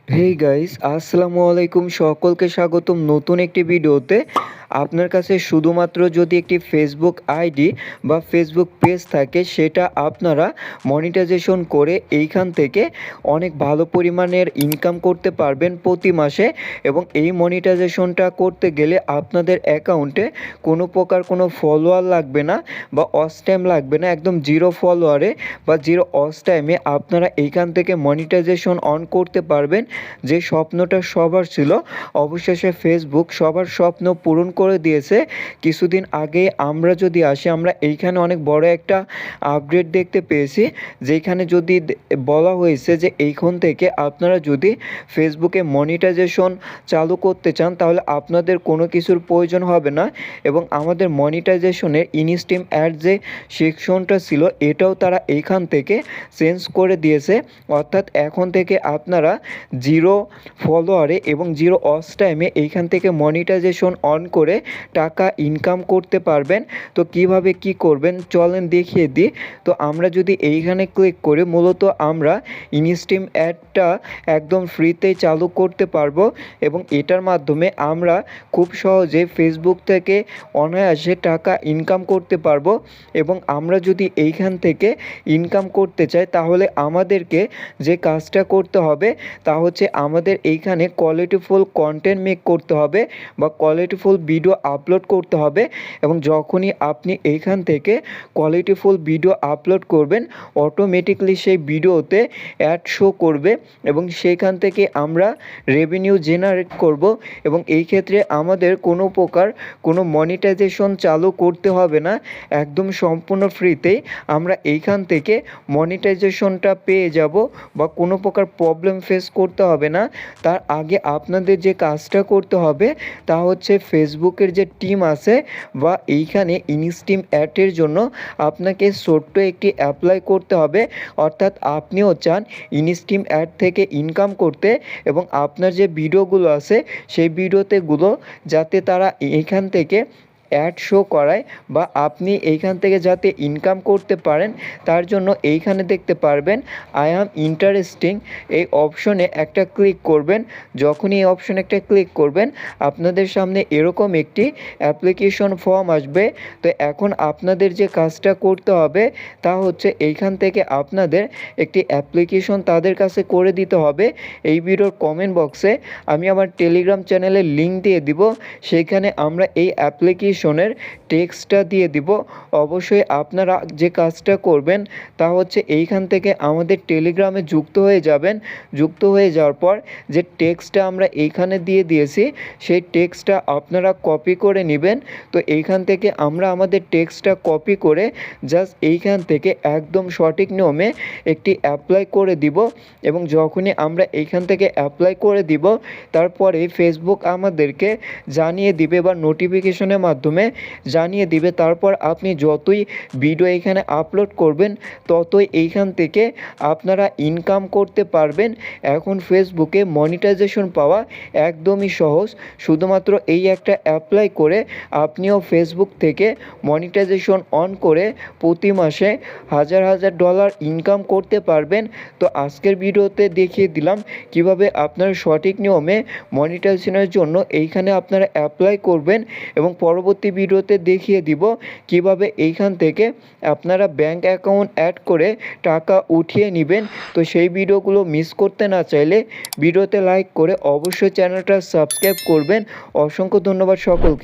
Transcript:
Hey guys, আসসালামু আলাইকুম। সকলকে স্বাগতম নতুন একটি ভিডিওতে। আপনার কাছে শুধুমাত্র যদি একটি ফেসবুক আইডি বা ফেসবুক পেজ থাকে, সেটা আপনারা মনিটাইজেশন করে এইখান থেকে অনেক ভালো পরিমাণের ইনকাম করতে পারবেন প্রতি মাসে। এবং এই মনিটাইজেশনটা করতে গেলে আপনাদের অ্যাকাউন্টে কোনো প্রকার কোনো ফলোয়ার লাগবে না বা ওয়াচ টাইম লাগবে না। একদম জিরো ফলোয়ারে বা জিরো ওয়াচ টাইমে আপনারা এইখান থেকে মনিটাইজেশন অন করতে পারবেন। যে স্বপ্নটা সবার ছিল, অবশেষে ফেসবুক সবার স্বপ্ন পূরণ করে দিয়েছে। কিছুদিন আগে আমরা যদি আসি, আমরা এইখানে অনেক বড় একটা আপগ্রেড দেখতে পেয়েছি, যেখানে যদি বলা হয়েছে যে এইখান থেকে আপনারা যদি ফেসবুকে মনিটাইজেশন চালু করতে চান, তাহলে আপনাদের কোনো কিছুর প্রয়োজন হবে না। এবং আমাদের মনিটাইজেশনের ইনস্ট্রিম অ্যাড যে সেকশনটা ছিল, এটাও তারা এইখান থেকে চেঞ্জ করে দিয়েছে। অর্থাৎ এখন থেকে আপনারা জিরো ফলোয়ারে এবং জিরো ওয়াচ টাইমে এইখান থেকে মনিটাইজেশন অন করে টাকা ইনকাম করতে পারবেন। তো কিভাবে কি করবেন চলেন দেখিয়ে দিই। তো আমরা যদি এইখানে ক্লিক করি, মূলত আমরা ইনস্ট্রিম অ্যাডটা একদম ফ্রিতেই চালু করতে পারবো এবং এটার মাধ্যমে আমরা খুব সহজে ফেসবুক থেকে অনায়াসে টাকা ইনকাম করতে পারবো। এবং আমরা যদি এইখান থেকে ইনকাম করতে চাই, তাহলে আমাদেরকে যে কাজটা করতে হবে তা হচ্ছে আমাদের এইখানে কোয়ালিটিফুল কন্টেন্ট মেক করতে হবে বা কোয়ালিটিফুল ভিডিও আপলোড করতে হবে। এবং যখনই আপনি এইখান থেকে কোয়ালিটিফুল ভিডিও আপলোড করবেন, অটোমেটিকলি সেই ভিডিওতে অ্যাড শো করবে এবং সেইখান থেকে আমরা রেভিনিউ জেনারেট করব। এবং এই ক্ষেত্রে আমাদের কোনো প্রকার কোনো মনিটাইজেশন চালু করতে হবে না। একদম সম্পূর্ণ ফ্রিতেই আমরা এইখান থেকে মনিটাইজেশনটা পেয়ে যাব বা কোনো প্রকার প্রবলেম ফেস করতে হবে না। তার আগে আপনাদের যে কাজটা করতে হবে তা হচ্ছে ফেসবুকের যে টিম আছে বা এইখানে ইনস্ট্রিম অ্যাডের জন্য আপনাকে ছোট্ট একটি অ্যাপ্লাই করতে হবে। অর্থাৎ আপনিও চান ইনস্ট্রিম অ্যাড থেকে ইনকাম করতে এবং আপনার যে ভিডিওগুলো আছে সেই ভিডিওতেগুলো যাতে তারা এইখান থেকে অ্যাড শো করায় বা আপনি এইখান থেকে যাতে ইনকাম করতে পারেন, তার জন্য এইখানে দেখতে পারবেন আই অ্যাম ইন্টারেস্টিং, এই অপশনে একটা ক্লিক করবেন। যখনই এই অপশনে একটা ক্লিক করবেন, আপনাদের সামনে এরকম একটি অ্যাপ্লিকেশন ফর্ম আসবে। তো এখন আপনাদের যে কাজটা করতে হবে তা হচ্ছে এইখান থেকে আপনাদের একটি অ্যাপ্লিকেশন তাদের কাছে করে দিতে হবে। এই ভিডিওর কমেন্ট বক্সে আমি আমার টেলিগ্রাম চ্যানেলের লিঙ্ক দিয়ে দিব, সেইখানে আমরা এই অ্যাপ্লিকেশনের টেক্সটটা দিয়ে দিব। অবশ্যই আপনারা যে কাজটা করবেন তা হচ্ছে এইখান থেকে আমাদের টেলিগ্রামে যুক্ত হয়ে যাবেন। যুক্ত হয়ে যাওয়ার পর যে টেক্সটটা আমরা এইখানে দিয়ে দিয়েছি, সেই টেক্সটটা আপনারা কপি করে নেবেন। তো এইখান থেকে আমরা আমাদের টেক্সটটা কপি করে জাস্ট এইখান থেকে একদম সঠিক নিয়মে একটি অ্যাপ্লাই করে দিব। এবং যখনই আমরা এইখান থেকে অ্যাপ্লাই করে দিব, তারপরে ফেসবুক আমাদেরকে জানিয়ে দিবে বা নোটিফিকেশনের মাধ্যমে জানিয়ে দিবে। তারপর আপনি যতই ভিডিও এখানে আপলোড করবেন, ততই এইখান থেকে আপনারা ইনকাম করতে পারবেন। এখন ফেসবুকে মনিটাইজেশন পাওয়া একদমই সহজ। শুধুমাত্র এই একটা অ্যাপ্লাই করে আপনিও ফেসবুক থেকে মনিটাইজেশন অন করে প্রতি মাসে হাজার হাজার ডলার ইনকাম করতে পারবেন। তো আজকের ভিডিওতে দেখিয়ে দিলাম কিভাবে আপনারা সঠিক নিয়মে মনিটাইজেশনের জন্য এইখানে আপনারা অ্যাপ্লাই করবেন এবং পরবর্তী ভিডিওতে দেখিয়ে দিব কিভাবে এইখান থেকে আপনারা ব্যাংক অ্যাকাউন্ট অ্যাড করে টাকা উঠিয়ে নেবেন। তো সেই ভিডিওগুলো মিস করতে না চাইলে ভিডিওতে লাইক করে অবশ্যই চ্যানেলটা সাবস্ক্রাইব করবেন। অসংখ্য ধন্যবাদ সকলকে।